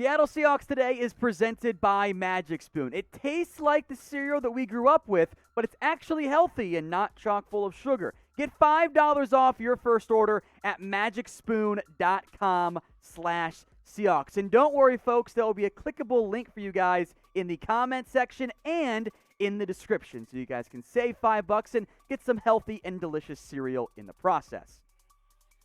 Seattle Seahawks Today is presented by Magic Spoon. It tastes like the cereal that we grew up with, but it's actually healthy and not chock full of sugar. Get $5 off your first order at magicspoon.com/Seahawks. And don't worry, folks, there will be a clickable link for you guys in the comment section and in the description, so you guys can save $5 and get some healthy and delicious cereal in the process.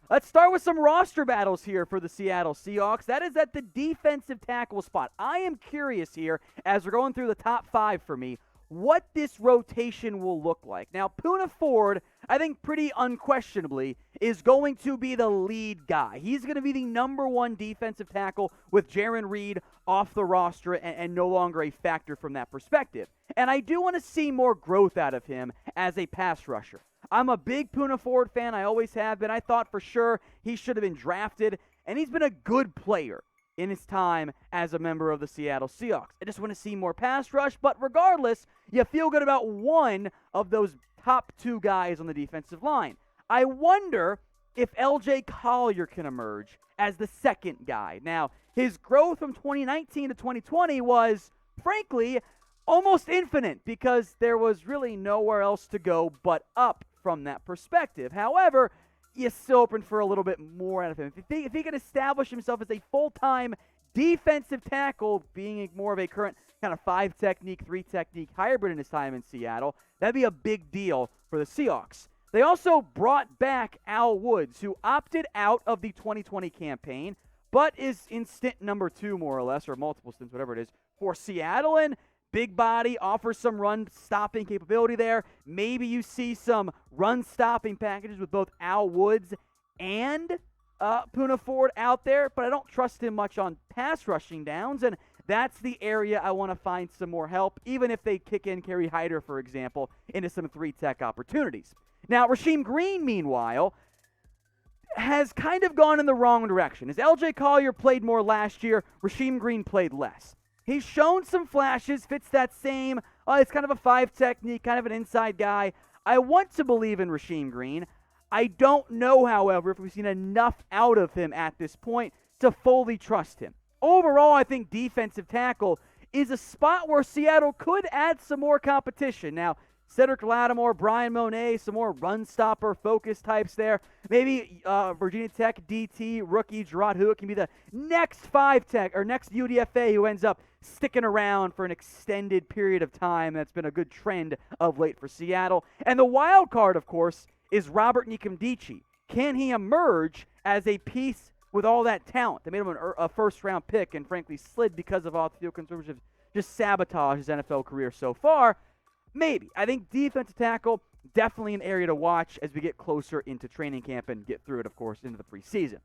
Let's start with some roster battles here for the Seattle Seahawks. That is at the defensive tackle spot. I am curious here, as we're going through the top 5 for me, what this rotation will look like. Now, Poona Ford, I think pretty unquestionably, is going to be the lead guy. He's going to be the number 1 defensive tackle with Jarran Reed off the roster and no longer a factor from that perspective. And I do want to see more growth out of him as a pass rusher. I'm a big Poona Ford fan. I always have been. I thought for sure he should have been drafted, and he's been a good player in his time as a member of the Seattle Seahawks. I just want to see more pass rush, but regardless, you feel good about one of those top 2 guys on the defensive line. I wonder if LJ Collier can emerge as the second guy. Now, his growth from 2019 to 2020 was, frankly, almost infinite because there was really nowhere else to go but up from that perspective. However, you're still open for a little bit more out of him. If he can establish himself as a full-time defensive tackle, being more of a current kind of 5-technique, 3-technique hybrid in his time in Seattle, that'd be a big deal for the Seahawks. They also brought back Al Woods, who opted out of the 2020 campaign, but is in stint number 2, more or less, or multiple stints, whatever it is, for Seattle. And big body, offers some run-stopping capability there. Maybe you see some run-stopping packages with both Al Woods and Poona Ford out there, but I don't trust him much on pass-rushing downs, and that's the area I want to find some more help, even if they kick in Kerry Hyder, for example, into some 3-tech opportunities. Now, Rasheem Green, meanwhile, has kind of gone in the wrong direction. As LJ Collier played more last year, Rasheem Green played less. He's shown some flashes, fits that same, it's kind of a 5-technique, kind of an inside guy. I want to believe in Rasheem Green. I don't know, however, if we've seen enough out of him at this point to fully trust him. Overall, I think defensive tackle is a spot where Seattle could add some more competition. Now, Cedric Lattimore, Brian Monet, some more run-stopper focus types there. Maybe Virginia Tech DT rookie Gerard Hewitt can be the next 5-tech or next UDFA who ends up sticking around for an extended period of time. That's been a good trend of late for Seattle. And the wild card, of course, is Robert Nkemdiche. Can he emerge as a piece with all that talent? They made him a first-round pick and, frankly, slid because of off-the-field conservative just sabotage his NFL career so far. Maybe. I think defensive tackle, definitely an area to watch as we get closer into training camp and get through it, of course, into the preseason.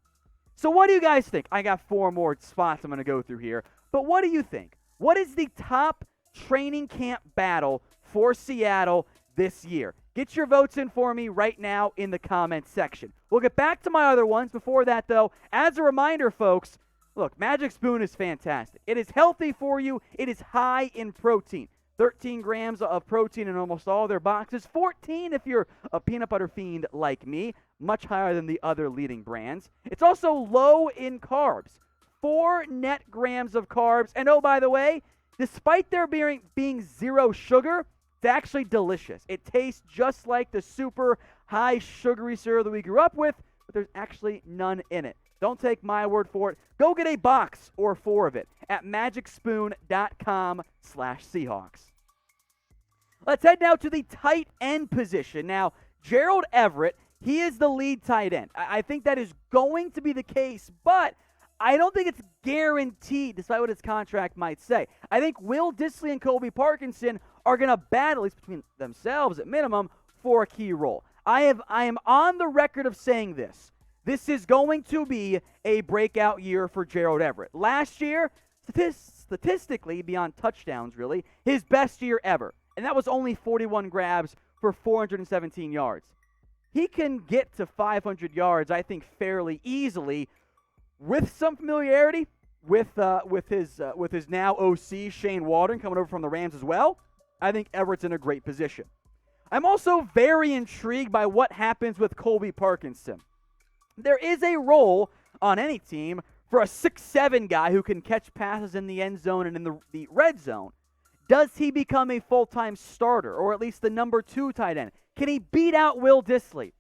So what do you guys think? I got 4 more spots I'm going to go through here. But what do you think? What is the top training camp battle for Seattle this year? Get your votes in for me right now in the comments section. We'll get back to my other ones. Before that, though, as a reminder, folks, look, Magic Spoon is fantastic. It is healthy for you. It is high in protein. 13 grams of protein in almost all their boxes. 14 if you're a peanut butter fiend like me. Much higher than the other leading brands. It's also low in carbs. 4 net grams of carbs. And oh, by the way, despite there being 0 sugar, it's actually delicious. It tastes just like the super high sugary cereal that we grew up with, but there's actually none in it. Don't take my word for it. Go get a box or 4 of it at magicspoon.com/Seahawks. Let's head now to the tight end position. Now, Gerald Everett, he is the lead tight end. I think that is going to be the case, but I don't think it's guaranteed, despite what his contract might say. I think Will Dissly and Colby Parkinson are going to battle, at least between themselves at minimum, for a key role. I am on the record of saying this. This is going to be a breakout year for Gerald Everett. Last year, statistically, beyond touchdowns really, his best year ever. And that was only 41 grabs for 417 yards. He can get to 500 yards, I think, fairly easily with some familiarity with his now OC, Shane Waldron, coming over from the Rams as well. I think Everett's in a great position. I'm also very intrigued by what happens with Colby Parkinson. There is a role on any team for a 6'7" guy who can catch passes in the end zone and in the red zone. Does he become a full-time starter, or at least the number 2 tight end? Can he beat out Will Dissly?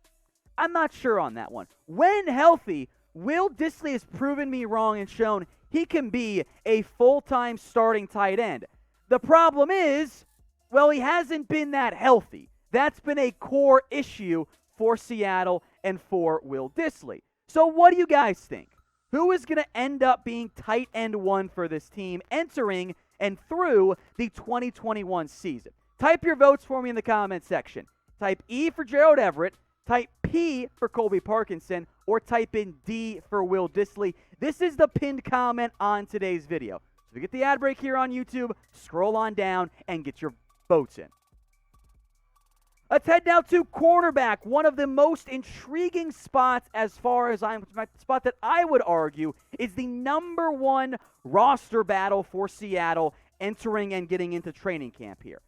I'm not sure on that one. When healthy, Will Dissly has proven me wrong and shown he can be a full-time starting tight end. The problem is, well, he hasn't been that healthy. That's been a core issue for Seattle and for Will Dissly. So what do you guys think? Who is going to end up being tight end 1 for this team entering and through the 2021 season? Type your votes for me in the comment section. Type E for Gerald Everett, type P for Colby Parkinson, or type in D for Will Dissly. This is the pinned comment on today's video. So get the ad break here on YouTube, scroll on down, and get your votes in. Let's head now to cornerback, one of the most intriguing spots as far as my spot that I would argue is the number 1 roster battle for Seattle entering and getting into training camp here.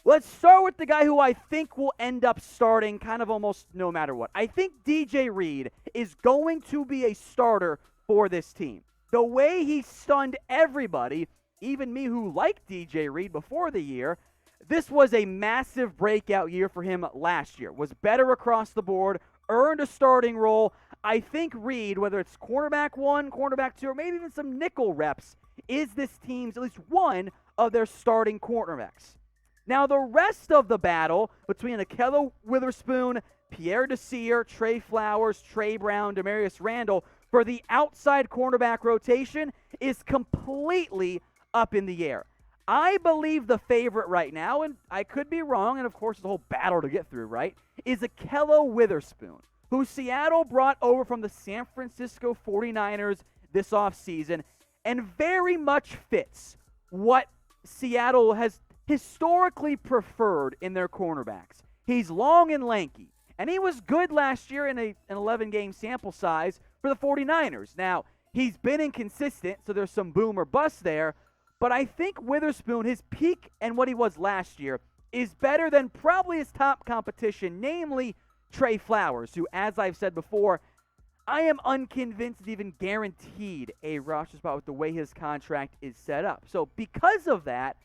Let's start with the guy who I think will end up starting kind of almost no matter what. I think DJ Reed is going to be a starter for this team. The way he stunned everybody, even me who liked DJ Reed before the year, this was a massive breakout year for him last year. Was better across the board, earned a starting role. I think Reed, whether it's cornerback 1, cornerback 2, or maybe even some nickel reps, is this team's at least one of their starting cornerbacks. Now, the rest of the battle between Ahkello Witherspoon, Pierre Desir, Trey Flowers, Trey Brown, Demarius Randall for the outside cornerback rotation is completely up in the air. I believe the favorite right now, and I could be wrong, and of course it's a whole battle to get through, right, is Ahkello Witherspoon, who Seattle brought over from the San Francisco 49ers this offseason and very much fits what Seattle has historically preferred in their cornerbacks. He's long and lanky, and he was good last year in an 11-game sample size for the 49ers. Now, he's been inconsistent, so there's some boom or bust there, but I think Witherspoon, his peak and what he was last year, is better than probably his top competition, namely Trey Flowers, who, as I've said before, I am unconvinced is even guaranteed a roster spot with the way his contract is set up. So because of that,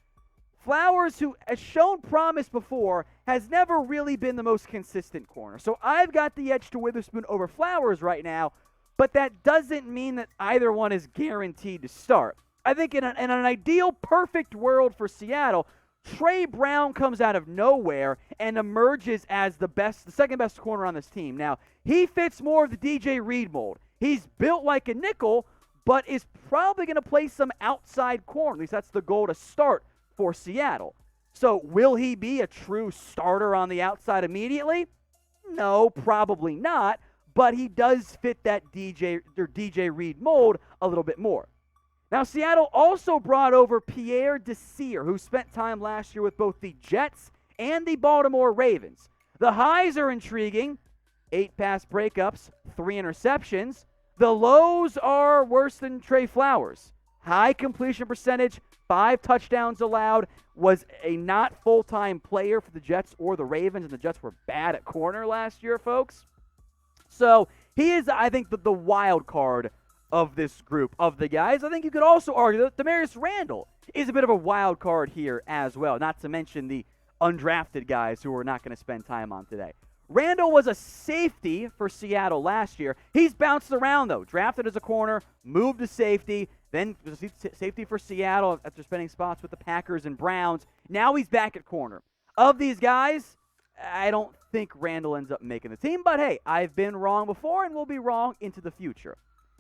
Flowers, who has shown promise before, has never really been the most consistent corner. So I've got the edge to Witherspoon over Flowers right now, but that doesn't mean that either one is guaranteed to start. I think in an ideal, perfect world for Seattle, Trey Brown comes out of nowhere and emerges as the second best corner on this team. Now, he fits more of the DJ Reed mold. He's built like a nickel, but is probably going to play some outside corner. At least that's the goal to start for Seattle. So will he be a true starter on the outside immediately? No, probably not, but he does fit that DJ Reed mold a little bit more. Now, Seattle also brought over Pierre Desir, who spent time last year with both the Jets and the Baltimore Ravens. The highs are intriguing. 8 pass breakups, 3 interceptions. The lows are worse than Trey Flowers. High completion percentage, 5 touchdowns allowed, was a not full-time player for the Jets or the Ravens, and the Jets were bad at corner last year, folks. So he is, I think, the wild card of this group of the guys. I think you could also argue that Demarius Randall is a bit of a wild card here as well, not to mention the undrafted guys who we're not going to spend time on today. Randall was a safety for Seattle last year. He's bounced around, though. Drafted as a corner, moved to safety, then was safety for Seattle after spending spots with the Packers and Browns. Now he's back at corner. Of these guys, I don't think Randall ends up making the team, but hey, I've been wrong before and will be wrong into the future.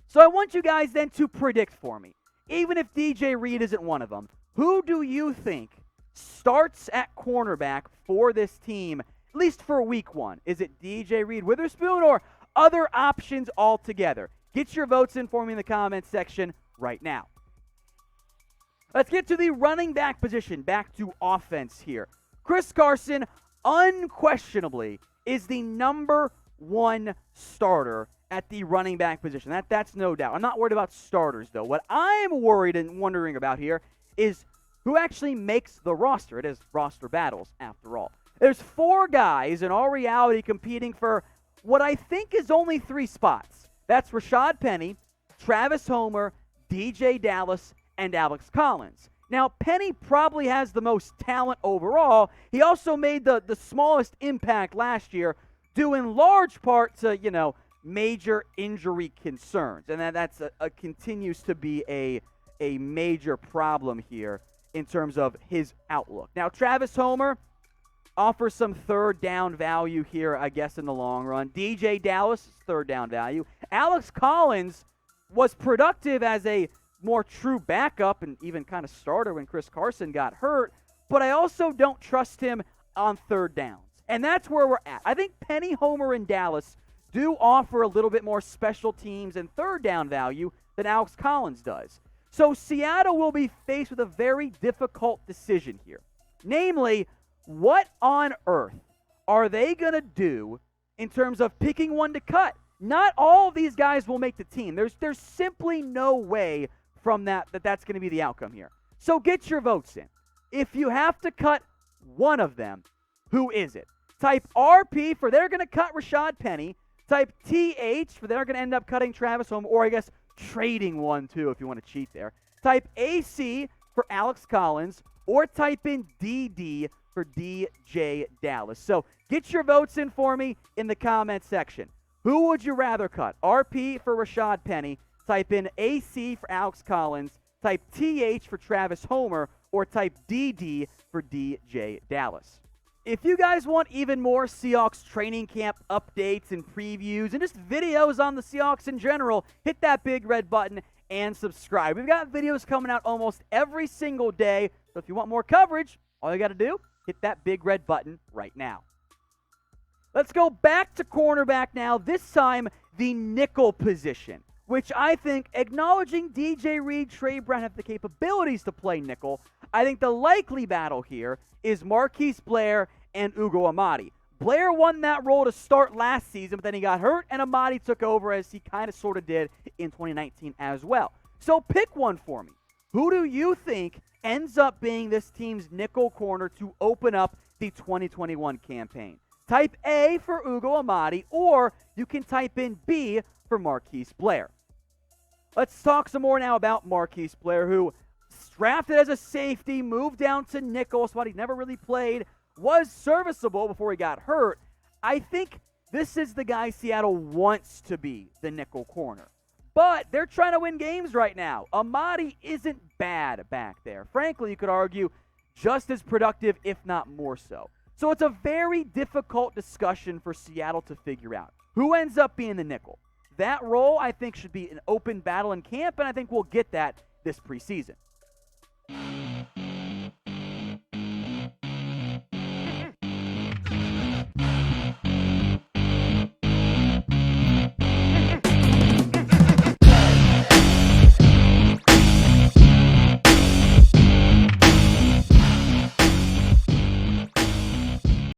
So I want you guys then to predict for me, even if DJ Reed isn't one of them, who do you think starts at cornerback for this team, at least for week 1? Is it DJ Reed Witherspoon or other options altogether? Get your votes in for me in the comments section right now. Let's get to the running back position, back to offense here. Chris Carson, unquestionably, is the number 1 starter at the running back position. That's no doubt. I'm not worried about starters, though. What I'm worried and wondering about here is who actually makes the roster. It is roster battles, after all. There's 4 guys in all reality competing for what I think is only 3 spots. That's Rashad Penny, Travis Homer, DJ Dallas, and Alex Collins. Now, Penny probably has the most talent overall. He also made the smallest impact last year, due in large part to, major injury concerns. And that's continues to be a major problem here in terms of his outlook. Now, Travis Homer offers some third down value here, I guess, in the long run. DJ Dallas, third down value. Alex Collins was productive as a more true backup and even kind of starter when Chris Carson got hurt, but I also don't trust him on third downs. And that's where we're at. I think Penny, Homer, and Dallas do offer a little bit more special teams and third down value than Alex Collins does. So Seattle will be faced with a very difficult decision here. Namely, what on earth are they going to do in terms of picking one to cut? Not all of these guys will make the team. There's simply no way from that's going to be the outcome here. So get your votes in. If you have to cut one of them, who is it? Type RP for they're going to cut Rashad Penny. Type TH for they're going to end up cutting Travis Homer, or I guess trading one too if you want to cheat there. Type AC for Alex Collins, or type in DD for DJ Dallas. So get your votes in for me in the comment section. Who would you rather cut? RP for Rashad Penny. Type in AC for Alex Collins. Type TH for Travis Homer, or type DD for DJ Dallas. If you guys want even more Seahawks training camp updates and previews and just videos on the Seahawks in general, hit that big red button and subscribe. We've got videos coming out almost every single day, so if you want more coverage, all you got to do, hit that big red button right now. Let's go back to cornerback now, this time the nickel position, which I think, acknowledging DJ Reed, Trey Brown have the capabilities to play nickel, I think the likely battle here is Marquise Blair and Ugo Amadi. Blair won that role to start last season, but then he got hurt, and Amadi took over as he kind of sort of did in 2019 as well. So pick one for me. Who do you think ends up being this team's nickel corner to open up the 2021 campaign? Type A for Ugo Amadi, or you can type in B for Marquise Blair. Let's talk some more now about Marquise Blair, who drafted as a safety, moved down to nickel, spot he never really played, was serviceable before he got hurt. I think this is the guy Seattle wants to be the nickel corner. But they're trying to win games right now. Amadi isn't bad back there. Frankly, you could argue just as productive, if not more so. So it's a very difficult discussion for Seattle to figure out. Who ends up being the nickel? That role, I think, should be an open battle in camp, and I think we'll get that this preseason.